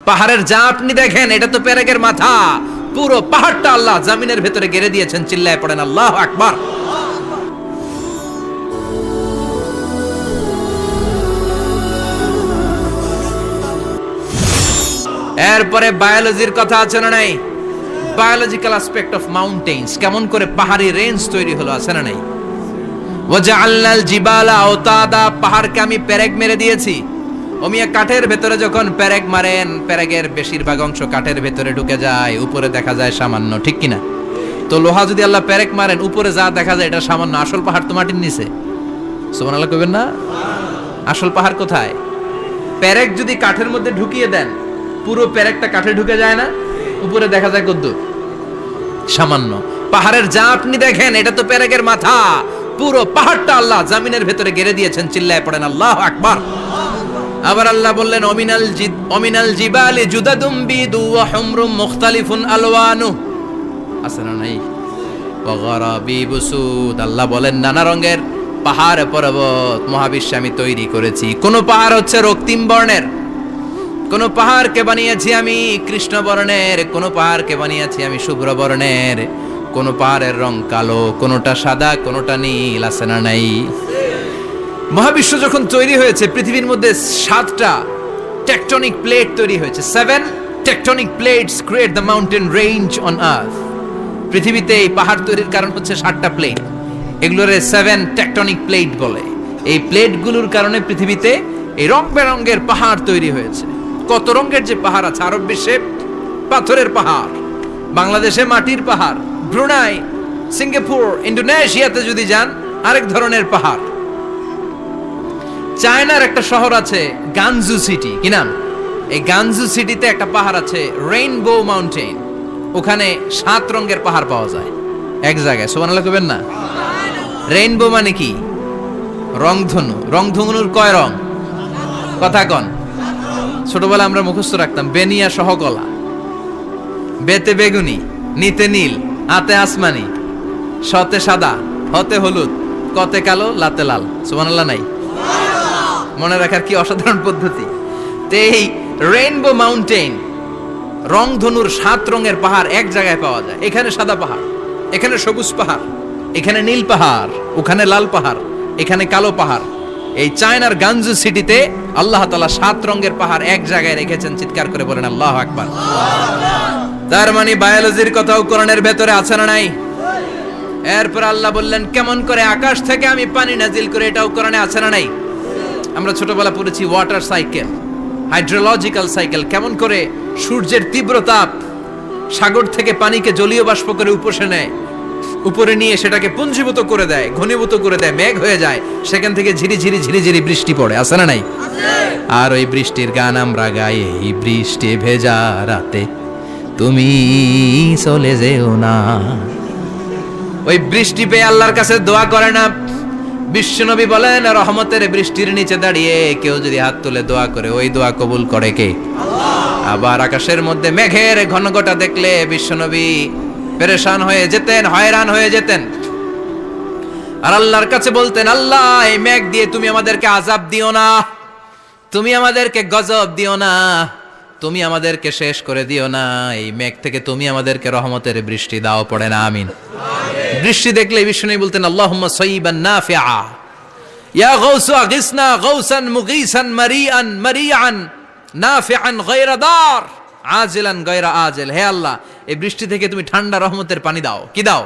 পাহাড়ের যা আপনি দেখেন এটা তো পেরেকের মাথা, পুরো পাহাড়টা আল্লাহ জমিনের ভেতরে গেড়ে দিয়েছেন। চিল্লায় পড়েন আল্লাহু আকবার। এরপরে বায়োলজির কথা আছে না নাই? বায়োলজিক্যাল অ্যাসপেক্ট অফ মাউন্টেন্স, কেমন করে পাহাড়ি রেঞ্জ তৈরি হলো আছে না নাই? ওয়াজআলনাল জিবালা আওতাদা, পাহাড়কে আমি পেরেক মেরে দিয়েছি। ওমিয়া কাঠের ভেতরে যখন পেরেক মারেন, পেরেকের বেশিরভাগ অংশ কাঠের ভেতরে ঢুকে যায়, উপরে দেখা যায় সামান্য, ঠিক কিনা? তো লোহা যদি আল্লাহ পেরেক মারেন, উপরে যা দেখা যায় এটা সামান্য, আসল পাহাড় তো মাটির নিচে। সুবহানাল্লাহ কইবেন না? আসল পাহাড় কোথায়? পেরেক যদি কাঠের মধ্যে ঢুকিয়ে দেন, পুরো পেরেকটা কাঠে ঢুকে যায় না, উপরে দেখা যায় কদ্দুর? সামান্য। পাহাড়ের যা আপনি দেখেন এটা তো পেরেকের মাথা, পুরো পাহাড়টা আল্লাহ জমিনের ভেতরে গেড়ে দিয়েছেন। চিল্লায় পড়েন আল্লাহু আকবার। আবার আল্লাহ বললেন অমিনাল জিবালি জুদাদুম বিদু ওয়া হুমরুম মুখতালিফুন আলওয়ানু, আছে না নাই? ওয়া গারাবিবু সুদ, আল্লাহ বলেন নানা রঙের পাহাড় পর্বত মহাবিশ্বে আমি তৈরি করেছি। কোন পাহাড় হচ্ছে রক্তিম বর্ণের, কোন পাহাড়কে বানিয়েছি আমি কৃষ্ণ বর্ণের, কোন পাহাড়কে বানিয়েছি আমি শুভ্র বর্ণের, কোন পাহাড়ের রং কালো, কোনটা সাদা, কোনটা নীল, আছে না নাই? মহাবিশ্ব যখন তৈরি হয়েছে, পৃথিবীর মধ্যে 7টা টেকটনিক প্লেট তৈরি হয়েছে। 7 tectonic plates create the mountain range on earth. পৃথিবীতে এই পাহাড় তৈরির কারণ হচ্ছে 7টা প্লেট, এগুলোরে 7 টেকটনিক প্লেট বলে। এই প্লেটগুলোর কারণে পৃথিবীতে এই রং বেরঙের পাহাড় তৈরি হয়েছে। কত রঙের যে পাহাড় আছে, আরব বিশ্বে পাথরের পাহাড়, বাংলাদেশে মাটির পাহাড়, ব্রুনাই, সিঙ্গাপুর, ইন্দোনেশিয়াতে যদি যান আরেক ধরনের পাহাড়। চায়নার একটা শহর আছে গানজু সিটি, কি নাম? এই গানজু সিটিতে একটা পাহাড় আছে রেইনবো মাউন্টেন, ওখানে 7 রঙের পাহাড় পাওয়া যায় এক জায়গায়। সুবহানাল্লাহ কইবেন না? রেইনবো মানে কি? রংধনু। রংধনুর কয় রং? কথা কন। ছোটবেলা আমরা মুখস্থ রাখতাম বেনিয়া সহ কলা, বেতে বেগুনি, নিতে নীল, আতে আসমানি, শতে সাদা, হতে হলুদ, কতে কালো, লাতে লাল। সুবহানাল্লাহ নাই? মনে রাখার কি অসাধারণ পদ্ধতি। তো এই রেইনবো মাউন্টেন, রংধনুর 7 রঙের পাহাড় এক জায়গায় পাওয়া যায়। এখানে সাদা পাহাড়, এখানে সবুজ পাহাড়, এখানে নীল পাহাড়, ওখানে লাল পাহাড়, এখানে কালো পাহাড়। এই চায়নার গানজু সিটিতে আল্লাহ তাআলা 7 রঙের পাহাড় এক জায়গায় রেখেছেন। চিৎকার করে বলেন আল্লাহু আকবার। তার মানে বায়োলজির কথাও কোরআনের ভেতরে আছে না নাই? এরপর আল্লাহ বললেন কেমন করে আকাশ থেকে আমি পানি নাজিল করে, এটাও কোরআনে আছে না নাই? আমরা ছোটবেলা পড়েছি ওয়াটার সাইকেল, হাইড্রোলজিক্যাল সাইকেল, কেমন করে সূর্যের তীব্র তাপ সাগর থেকে পানিকে জলীয় বাষ্প করে উপসে নেয়, উপরে নিয়ে সেটাকে পুঞ্জীভূত করে দেয়, ঘনীভূত করে দেয়, মেঘ হয়ে যায়, সেখান থেকে ঝিরিঝিরি ঝিরিঝিরি বৃষ্টি পড়ে, আছে না নাই? আর ওই বৃষ্টির গান আমরা গাই, এই বৃষ্টি ভেজা রাতে তুমি চলে যেও না। ওই বৃষ্টি পেয়ে আল্লাহর কাছে দোয়া করে না? বিশ্বনবী বলেন রহমতের বৃষ্টির নিচে দাঁড়িয়ে কেউ যদি হাত তুলে দোয়া করে, ওই দোয়া কবুল করে কে? আল্লাহ। আবার আকাশের মধ্যে মেঘের ঘনঘটা দেখলে বিশ্বনবী পেরেশান হয়ে যেতেন, হয়রান হয়ে যেতেন, আর আল্লাহর কাছে বলতেন আল্লাহ এই মেঘ দিয়ে তুমি আমাদেরকে আযাব দিও না, তুমি আমাদেরকে গজব দিও না, তুমি আমাদেরকে শেষ করে দিও না, এই মেঘ থেকে তুমি আমাদেরকে রহমতের বৃষ্টি দাও। পড়ে না আমিন। বৃষ্টি দেখলে বিষ্ণু বলতেন আল্লাহুম্মা সাইয়িবান নাফিআ, ইয়া গাউসু আগিসনা গাউসান মুগীসান মারিআন মারিআন নাফিআন গায়রা দার আজিলান গায়রা আজিল। হে আল্লাহ এই বৃষ্টি থেকে তুমি ঠান্ডা রহমতের পানি দাও। কি দাও?